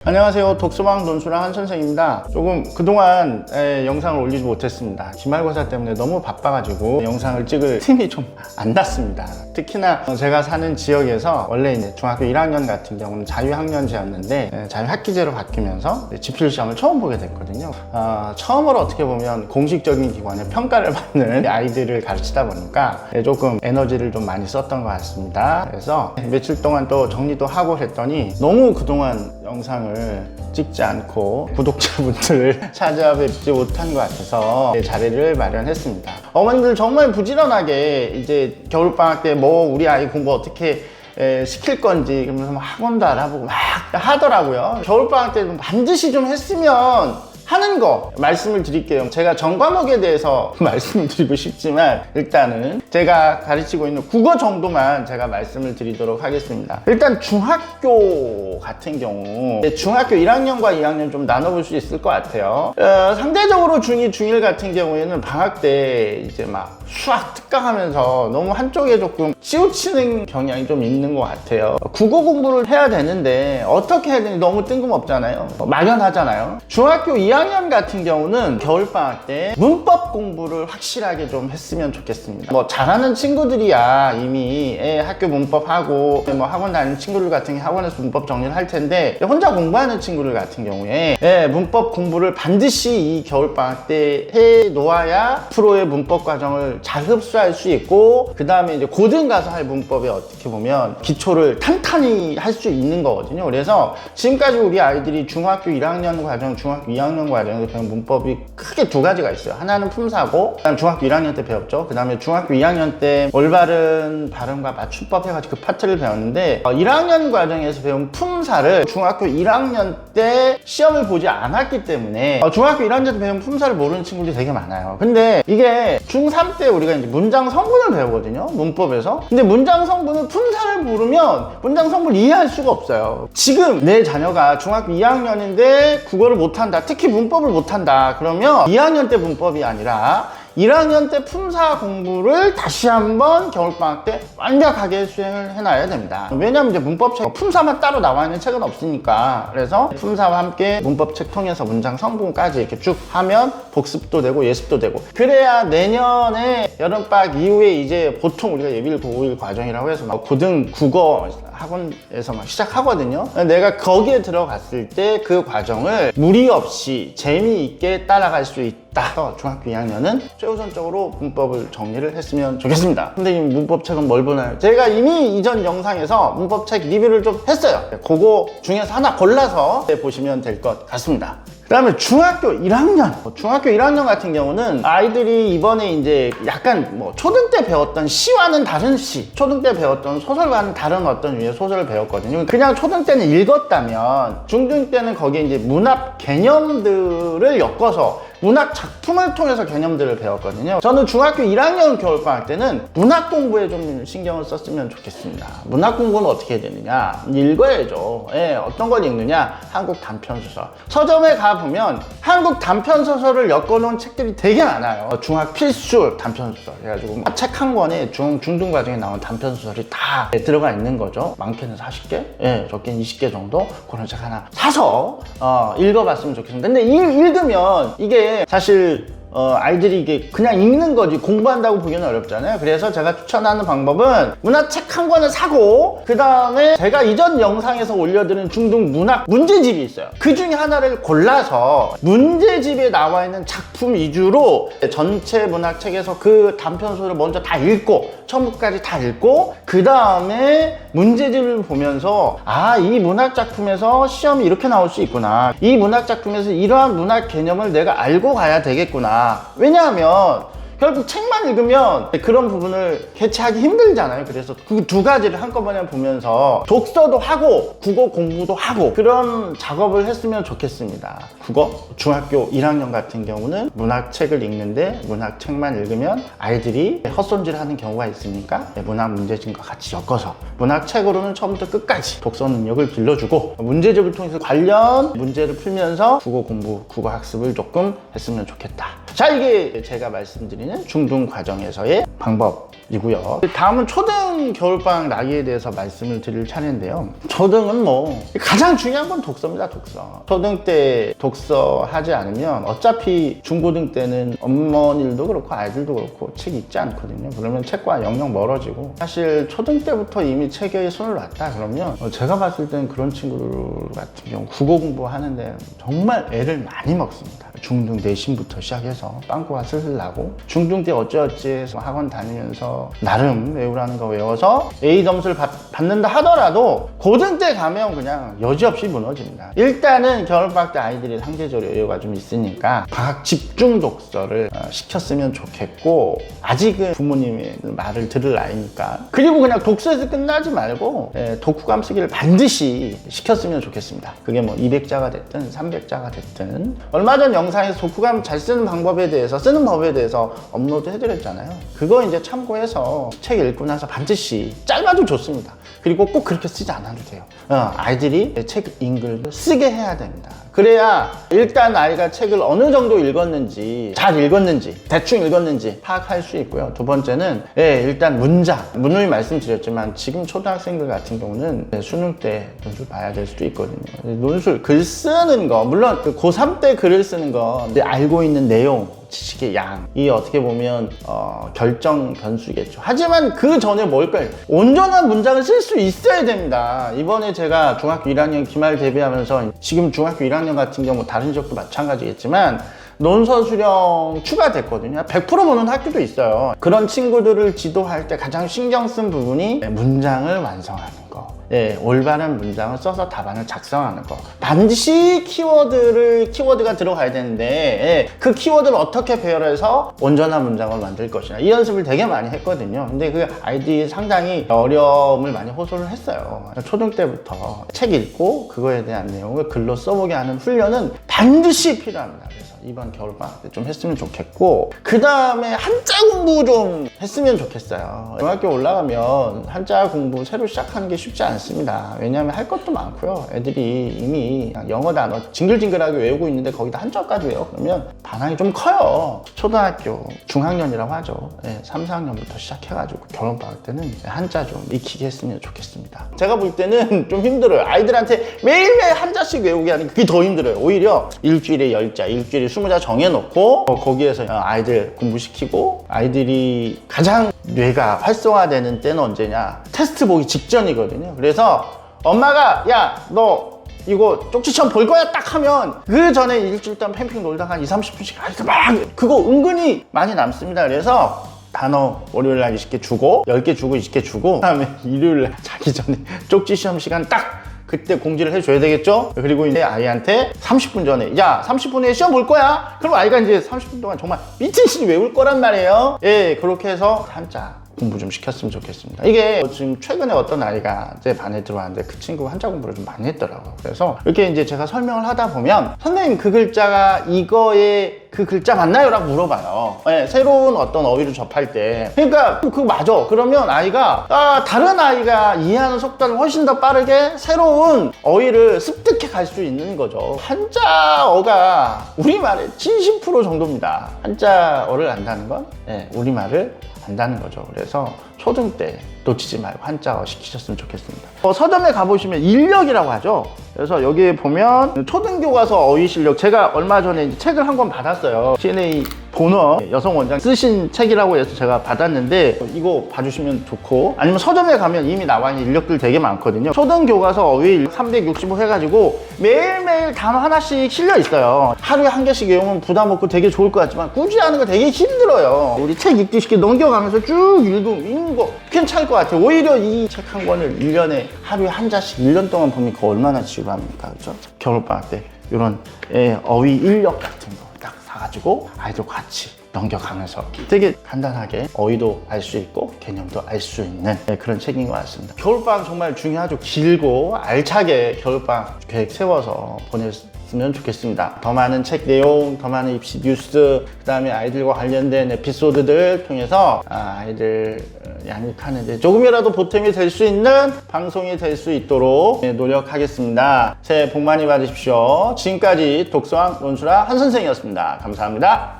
안녕하세요. 독서방 논술랑 한선생입니다. 조금 그동안 영상을 올리지 못했습니다. 기말고사 때문에 너무 바빠가지고 영상을 찍을 틈이 좀 안 났습니다. 특히나 제가 사는 지역에서 원래 이제 중학교 1학년 같은 경우는 자유학년제였는데 자유학기제로 바뀌면서 지필시험을 처음 보게 됐거든요. 처음으로 어떻게 보면 공식적인 기관의 평가를 받는 아이들을 가르치다 보니까 조금 에너지를 좀 많이 썼던 것 같습니다. 그래서 며칠 동안 또 정리도 하고 했더니 너무 그동안 영상을 찍지 않고 구독자분들을 찾아뵙지 못한 것 같아서 자리를 마련했습니다. 어머님들 정말 부지런하게 이제 겨울방학 때 뭐 우리 아이 공부 어떻게 시킬 건지 그러면서 학원도 알아보고 막 하더라고요. 겨울방학 때 반드시 좀 했으면 하는 거 말씀을 드릴게요. 제가 전 과목에 대해서 말씀을 드리고 싶지만 일단은 제가 가르치고 있는 국어 정도만 제가 말씀을 드리도록 하겠습니다. 일단 중학교 같은 경우 중학교 1학년과 2학년 좀 나눠볼 수 있을 것 같아요. 상대적으로 중2, 중1 같은 경우에는 방학 때 이제 막 수학 특강하면서 너무 한쪽에 조금 치우치는 경향이 좀 있는 것 같아요. 국어 공부를 해야 되는데 어떻게 해야 되는지 너무 뜬금없잖아요. 막연하잖아요. 중학교 2학년 같은 경우는 겨울방학 때 문법 공부를 확실하게 좀 했으면 좋겠습니다. 뭐 잘하는 친구들이야 이미 학교 문법하고 뭐 학원 다니는 친구들 같은 게 학원에서 문법 정리를 할 텐데 혼자 공부하는 친구들 같은 경우에 문법 공부를 반드시 이 겨울방학 때 해 놓아야 프로의 문법 과정을 잘 흡수할 수 있고 그 다음에 이제 고등 가서 할 문법에 어떻게 보면 기초를 탄탄히 할 수 있는 거거든요. 그래서 지금까지 우리 아이들이 중학교 1학년 과정, 중학교 2학년 과정에서 배운 문법이 크게 두 가지가 있어요. 하나는 품사고 그다음 중학교 1학년 때 배웠죠. 그 다음에 중학교 2학년 때 올바른 발음과 맞춤법 해가지고 그 파트를 배웠는데 1학년 과정에서 배운 품사를 중학교 1학년 때 시험을 보지 않았기 때문에 중학교 1학년 때 배운 품사를 모르는 친구들이 되게 많아요. 근데 이게 중3 때 우리가 이제 문장 성분을 배우거든요. 문법에서. 근데 문장 성분은 품사를 모르면 문장 성분을 이해할 수가 없어요. 지금 내 자녀가 중학교 2학년인데 국어를 못한다. 특히 문법을 못한다. 그러면 2학년 때 문법이 아니라 1학년 때 품사 공부를 다시 한번 겨울방학 때 완벽하게 수행을 해놔야 됩니다. 왜냐면 이제 문법책, 품사만 따로 나와 있는 책은 없으니까. 그래서 품사와 함께 문법책 통해서 문장 성분까지 이렇게 쭉 하면 복습도 되고 예습도 되고. 그래야 내년에 여름방학 이후에 이제 보통 우리가 예비일 고5일 과정이라고 해서 막 고등 국어 학원에서 막 시작하거든요. 내가 거기에 들어갔을 때 그 과정을 무리 없이 재미있게 따라갈 수 있다. 중학교 2학년은 최우선적으로 문법을 정리를 했으면 좋겠습니다. 선생님 문법책은 뭘 보나요? 제가 이미 이전 영상에서 문법책 리뷰를 좀 했어요. 그거 중에서 하나 골라서 보시면 될 것 같습니다. 그 다음에 중학교 1학년. 중학교 1학년 같은 경우는 아이들이 이번에 이제 약간 뭐 초등 때 배웠던 시와는 다른 시, 초등 때 배웠던 소설과는 다른 어떤 유의 소설을 배웠거든요. 그냥 초등 때는 읽었다면 중등 때는 거기에 이제 문학 개념들을 엮어서 문학 작품을 통해서 개념들을 배웠거든요. 저는 중학교 1학년 겨울방학 때는 문학 공부에 좀 신경을 썼으면 좋겠습니다. 문학 공부는 어떻게 해야 되느냐? 읽어야죠. 어떤 걸 읽느냐? 한국 단편소설. 서점에 가보면 한국 단편소설을 엮어놓은 책들이 되게 많아요. 중학 필수 단편소설. 그래가지고 책 한 권에 중등 과정에 나온 단편소설이 다 들어가 있는 거죠. 많게는 40개? 적게는 20개 정도? 그런 책 하나 사서 읽어봤으면 좋겠습니다. 근데 읽으면 이게 사실 아이들이 이게 그냥 읽는 거지 공부한다고 보기는 어렵잖아요. 그래서 제가 추천하는 방법은 문학책 한 권을 사고 그 다음에 제가 이전 영상에서 올려드린 중등 문학 문제집이 있어요. 그 중에 하나를 골라서 문제집에 나와 있는 작품 위주로 전체 문학책에서 그 단편소설을 먼저 다 읽고 처음부터까지 다 읽고 그 다음에 문제집을 보면서 이 문학 작품에서 시험이 이렇게 나올 수 있구나. 이 문학 작품에서 이러한 문학 개념을 내가 알고 가야 되겠구나. 왜냐하면 결국 책만 읽으면 그런 부분을 캐치하기 힘들잖아요. 그래서 그 두 가지를 한꺼번에 보면서 독서도 하고 국어 공부도 하고 그런 작업을 했으면 좋겠습니다. 국어 중학교 1학년 같은 경우는 문학책을 읽는데 문학책만 읽으면 아이들이 헛손질하는 경우가 있으니까 문학 문제집과 같이 엮어서 문학책으로는 처음부터 끝까지 독서 능력을 길러주고 문제집을 통해서 관련 문제를 풀면서 국어 공부, 국어 학습을 조금 했으면 좋겠다. 자, 이게 제가 말씀드리는 중등 과정에서의 방법이고요. 다음은 초등 겨울방학 나기에 대해서 말씀을 드릴 차례인데요. 초등은 뭐 가장 중요한 건 독서입니다. 독서. 초등 때 독서 하지 않으면 어차피 중고등 때는 어머니들도 그렇고 아이들도 그렇고 책 읽지 않거든요. 그러면 책과 영영 멀어지고, 사실 초등 때부터 이미 책에 손을 놨다 그러면 제가 봤을 때는 그런 친구들 같은 경우 국어 공부하는데 정말 애를 많이 먹습니다. 중등 내신부터 시작해서 빵꾸가 슬슬 나고, 중등 때 어찌어찌 해서 학원 다니면서 나름 외우라는 거 외워서 A 점수를 받는다 하더라도 고등 때 가면 그냥 여지없이 무너집니다. 일단은 겨울방학 때 아이들이 상대적으로 여유가 좀 있으니까 방학 집중 독서를 시켰으면 좋겠고, 아직은 부모님의 말을 들을 나이니까. 그리고 그냥 독서에서 끝나지 말고 독후감 쓰기를 반드시 시켰으면 좋겠습니다. 그게 뭐 200자가 됐든 300자가 됐든. 얼마 전 영상에서 독후감 잘 쓰는 방법에 대해서, 쓰는 법에 대해서 업로드 해드렸잖아요. 그거 이제 참고해서 책 읽고 나서 반드시, 짧아도 좋습니다. 그리고 꼭 그렇게 쓰지 않아도 돼요. 아이들이 책 읽을 쓰게 해야 됩니다. 그래야 일단 아이가 책을 어느 정도 읽었는지, 잘 읽었는지, 대충 읽었는지 파악할 수 있고요. 두 번째는 일단 문을 말씀드렸지만 지금 초등학생들 같은 경우는 수능 때 논술 봐야 될 수도 있거든요. 논술 글 쓰는 거, 물론 고3 때 글을 쓰는 거 알고 있는 내용, 지식의 양이 어떻게 보면 결정 변수겠죠. 하지만 그 전에 뭘까요? 온전한 문장을 쓸 수 있어야 됩니다. 이번에 제가 중학교 1학년 기말 대비하면서, 지금 중학교 1학년 같은 경우 다른 지역도 마찬가지겠지만 논서 수령 추가됐거든요. 100% 보는 학교도 있어요. 그런 친구들을 지도할 때 가장 신경 쓴 부분이 문장을 완성하는 거. 올바른 문장을 써서 답안을 작성하는 거. 반드시 키워드가 들어가야 되는데, 그 키워드를 어떻게 배열해서 온전한 문장을 만들 것이냐, 이 연습을 되게 많이 했거든요. 근데 그 아이들이 상당히 어려움을 많이 호소를 했어요. 초등 때부터 책 읽고 그거에 대한 내용을 글로 써보게 하는 훈련은 반드시 필요합니다. 그래서 이번 겨울방학 때 좀 했으면 좋겠고, 그 다음에 한자 공부 좀 했으면 좋겠어요. 중학교 올라가면 한자 공부 새로 시작하는 게 쉽지 않습니다. 왜냐하면 할 것도 많고요. 애들이 이미 영어 단어 징글징글하게 외우고 있는데 거기다 한자까지 외워? 그러면 반항이 좀 커요. 초등학교 중학년이라고 하죠. 3, 4학년부터 시작해가지고 겨울방학 때는 한자 좀 익히게 했으면 좋겠습니다. 제가 볼 때는 좀 힘들어요. 아이들한테 매일매일 한자씩 외우게 하는 게 그게 더 힘들어요. 오히려 일주일에 10자, 일주일에 20자 정해놓고 거기에서 아이들 공부시키고, 아이들이 가장 뇌가 활성화되는 때는 언제냐? 테스트 보기 직전이거든요. 그래서 엄마가 야, 너 이거 쪽지 시험 볼 거야 딱 하면 그 전에 일주일 동안 팽팽 놀다가 한 20-30분씩 아이들 막 그거 은근히 많이 남습니다. 그래서 단어 월요일 날 20개 주고, 10개 주고 20개 주고, 그 다음에 일요일 날 자기 전에 쪽지 시험 시간 딱 그때 공지를 해줘야 되겠죠? 그리고 이제 아이한테 30분 전에, 야, 30분 후에 시험 볼 거야? 그럼 아이가 이제 30분 동안 정말 미친 듯이 외울 거란 말이에요. 그렇게 해서 한자 공부 좀 시켰으면 좋겠습니다. 이게 지금 최근에 어떤 아이가 제 반에 들어왔는데 그 친구가 한자 공부를 좀 많이 했더라고요. 그래서 이렇게 이제 제가 설명을 하다 보면, 선생님 그 글자가 이거에 그 글자 맞나요? 라고 물어봐요. 새로운 어떤 어휘를 접할 때. 그러니까 그거 맞아. 그러면 아이가 다른 아이가 이해하는 속도를 훨씬 더 빠르게 새로운 어휘를 습득해 갈 수 있는 거죠. 한자어가 우리말의 70% 정도입니다. 한자어를 안다는 건 우리말을 안다는 거죠. 그래서 초등 때 놓치지 말고 한자어 시키셨으면 좋겠습니다. 서점에 가보시면 인력이라고 하죠. 그래서 여기에 보면 초등교과서 어휘 실력, 제가 얼마 전에 이제 책을 한 권 받았어요. CNA 본어 여성 원장 쓰신 책이라고 해서 제가 받았는데, 이거 봐주시면 좋고, 아니면 서점에 가면 이미 나와 있는 인력들 되게 많거든요. 초등교과서 어휘 365 해가지고 매일매일 단어 하나씩 실려 있어요. 하루에 한 개씩 외우면 부담 없고 되게 좋을 것 같지만 꾸준히 하는 거 되게 힘들어요. 우리 책 읽기 쉽게 넘겨가면서 쭉 읽는 거 괜찮을 것 같아요. 오히려 이 책 한 권을 1년에 하루에 한 자씩 1년 동안 보면 그거 얼마나 지루합니까? 그렇죠? 겨울방학 때 이런 어휘 인력 같은 거 딱 사가지고 아이들과 같이 넘겨가면서 되게 간단하게 어휘도 알 수 있고 개념도 알 수 있는 그런 책인 것 같습니다. 겨울방학 정말 중요하죠. 길고 알차게 겨울방학 계획 세워서 보냈으면 좋겠습니다. 더 많은 책 내용, 더 많은 입시 뉴스, 그 다음에 아이들과 관련된 에피소드들 통해서 아이들 양육하는 데 조금이라도 보탬이 될 수 있는 방송이 될 수 있도록 노력하겠습니다. 새해 복 많이 받으십시오. 지금까지 독서왕 논술왕 한 선생이었습니다. 감사합니다.